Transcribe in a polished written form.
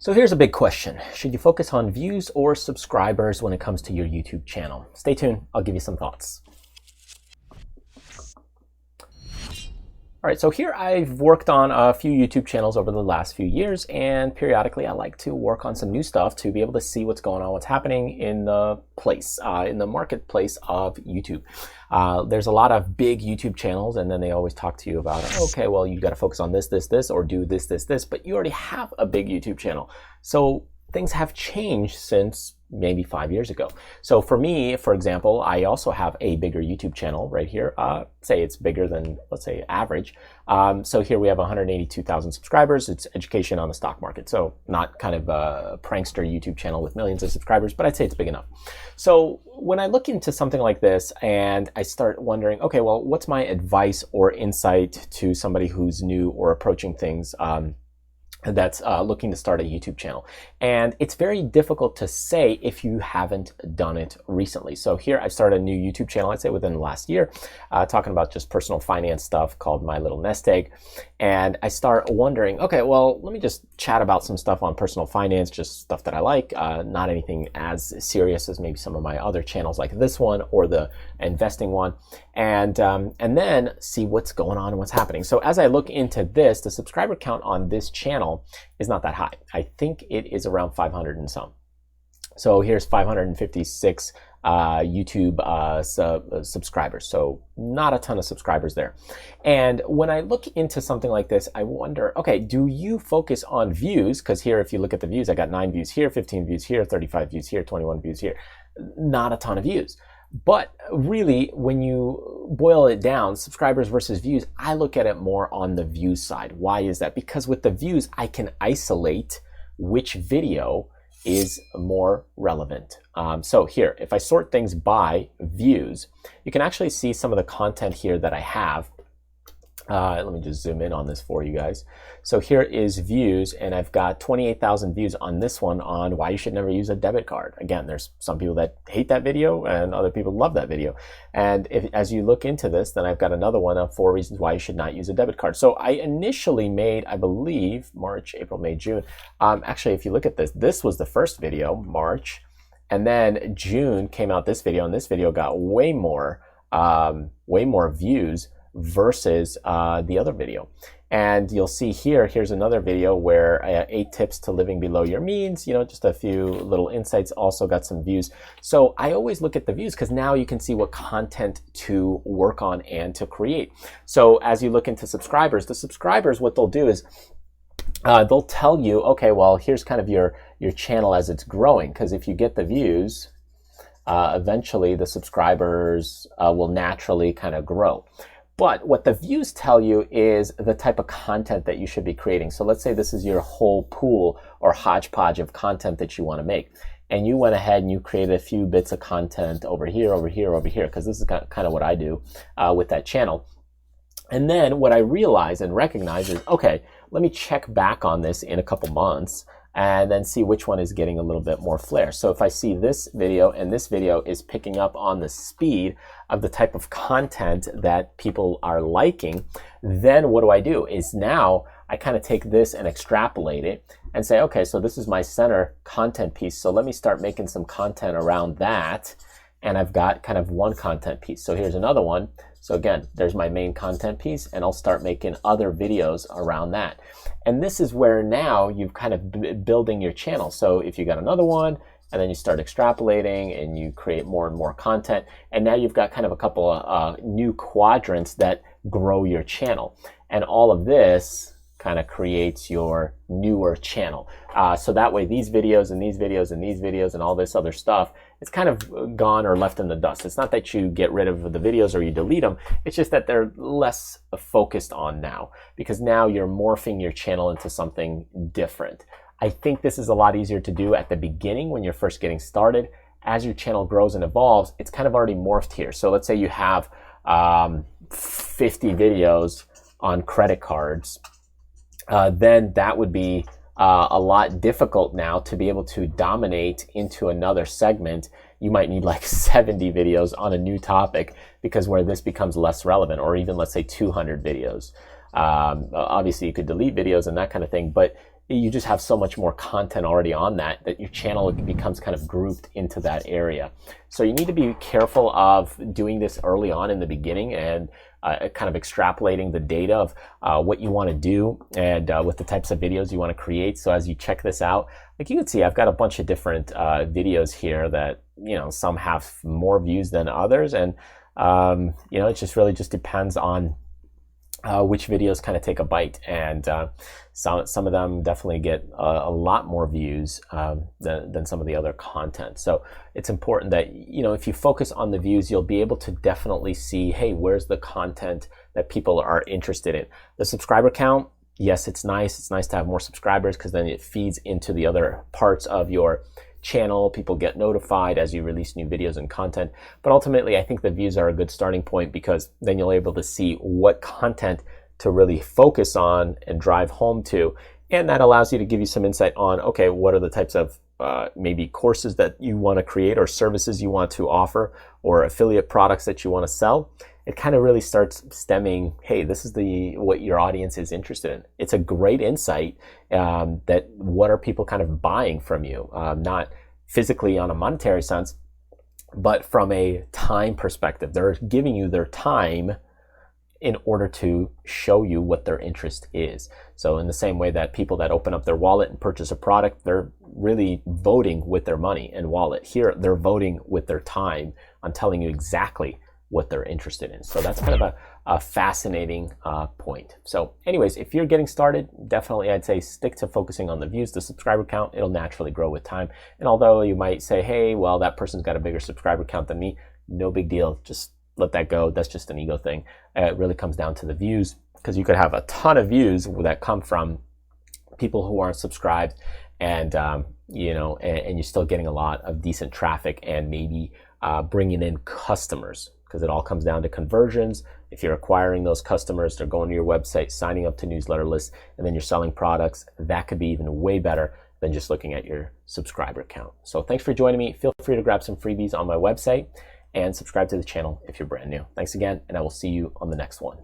So here's a big question. Should you focus on views or subscribers when it comes to your YouTube channel? Stay tuned. I'll give you some thoughts. All right, so here I've worked on a few YouTube channels over the last few years, and periodically I like to work on some new stuff to be able to see what's going on, what's happening in the in the marketplace of YouTube. There's a lot of big YouTube channels, and then they always talk to you about, okay, well, you got to focus on this, or do this, but you already have a big YouTube channel. So things have changed since maybe 5 years ago. So for me, for example, I also have a bigger YouTube channel right here. Say it's bigger than, let's say, average. So here we have 182,000 subscribers. It's education on the stock market. So not kind of a prankster YouTube channel with millions of subscribers, but I'd say it's big enough. So when I look into something like this and I start wondering, okay, well, what's my advice or insight to somebody who's new or approaching things that's looking to start a YouTube channel? And it's very difficult to say if you haven't done it recently. So here I've started a new YouTube channel, I'd say within the last year, talking about just personal finance stuff called My Little Nest Egg. And I start wondering, okay, well, let me just chat about some stuff on personal finance, just stuff that I like, not anything as serious as maybe some of my other channels like this one or the investing one, and then see what's going on and what's happening. So as I look into this, the subscriber count on this channel is not that high. I think it is around 500 and some. So here's 556 YouTube subscribers. So not a ton of subscribers there. And when I look into something like this, I wonder, okay, do you focus on views? Because here, if you look at the views, I got 9 views here, 15 views here, 35 views here, 21 views here. Not a ton of views. But really, when you boil it down, subscribers versus views, I look at it more on the views side. Why is that? Because with the views, I can isolate which video is more relevant. So here, if I sort things by views, you can actually see some of the content here that I have. Let me just zoom in on this for you guys. So here is views, and I've got 28,000 views on this one on why you should never use a debit card. Again, there's some people that hate that video and other people love that video. And as you look into this, then I've got another one of 4 reasons why you should not use a debit card. So I initially made, I believe, March, April, May, June. Actually, if you look at this, this was the first video, March, and then June came out this video, and this video got way more views versus the other video. And you'll see here, here's another video where 8 tips to living below your means, you know, just a few little insights, also got some views. So I always look at the views because now you can see what content to work on and to create. So as you look into subscribers, the subscribers, what they'll do is they'll tell you, okay, well, here's kind of your channel as it's growing, because if you get the views, eventually the subscribers will naturally kind of grow. But what the views tell you is the type of content that you should be creating. So let's say this is your whole pool or hodgepodge of content that you want to make. And you went ahead and you created a few bits of content over here, because this is kind of what I do with that channel. And then what I realize and recognize is, okay, let me check back on this in a couple months and then see which one is getting a little bit more flair. So if I see this video and this video is picking up on the speed of the type of content that people are liking, then what do? Is now I kind of take this and extrapolate it and say, okay, so this is my center content piece. So let me start making some content around that. And I've got kind of one content piece. So here's another one. So again, there's my main content piece, and I'll start making other videos around that. And this is where now you've kind of building your channel. So if you got another one, and then you start extrapolating and you create more and more content, and now you've got kind of a couple of new quadrants that grow your channel. And all of this kind of creates your newer channel. So that way these videos and these videos and these videos and all this other stuff, it's kind of gone or left in the dust. It's not that you get rid of the videos or you delete them. It's just that they're less focused on now, because now you're morphing your channel into something different. I think this is a lot easier to do at the beginning when you're first getting started. As your channel grows and evolves, it's kind of already morphed here. So let's say you have 50 videos on credit cards. Then that would be a lot difficult now to be able to dominate into another segment. You might need like 70 videos on a new topic, because where this becomes less relevant, or even let's say 200 videos. Obviously you could delete videos and that kind of thing, but you just have so much more content already on that your channel becomes kind of grouped into that area. So you need to be careful of doing this early on in the beginning and kind of extrapolating the data of what you want to do and with the types of videos you want to create. So as you check this out, like you can see, I've got a bunch of different videos here that, some have more views than others. And, it just really just depends on which videos kind of take a bite, and some of them definitely get a lot more views than some of the other content. So it's important that if you focus on the views, you'll be able to definitely see, hey, where's the content that people are interested in. The subscriber count, yes, it's nice. It's nice to have more subscribers because then it feeds into the other parts of your channel. People get notified as you release new videos and content. But ultimately, I think the views are a good starting point because then you'll be able to see what content to really focus on and drive home to. And that allows you to give you some insight on, okay, what are the types of maybe courses that you want to create or services you want to offer or affiliate products that you want to sell. It kind of really starts stemming, hey, this is what your audience is interested in. It's a great insight that what are people kind of buying from you, not physically on a monetary sense, but from a time perspective. They're giving you their time in order to show you what their interest is. So in the same way that people that open up their wallet and purchase a product, they're really voting with their money and wallet. Here, they're voting with their time on telling you exactly what they're interested in. So that's kind of a fascinating point. So anyways, if you're getting started, definitely I'd say stick to focusing on the views, the subscriber count. It'll naturally grow with time. And although you might say, hey, well, that person's got a bigger subscriber count than me, no big deal. Just let that go. That's just an ego thing. It really comes down to the views, because you could have a ton of views that come from people who aren't subscribed, and and you're still getting a lot of decent traffic and maybe bringing in customers, because it all comes down to conversions. If you're acquiring those customers, they're going to your website, signing up to newsletter lists, and then you're selling products. That could be even way better than just looking at your subscriber count. So thanks for joining me. Feel free to grab some freebies on my website and subscribe to the channel if you're brand new. Thanks again, and I will see you on the next one.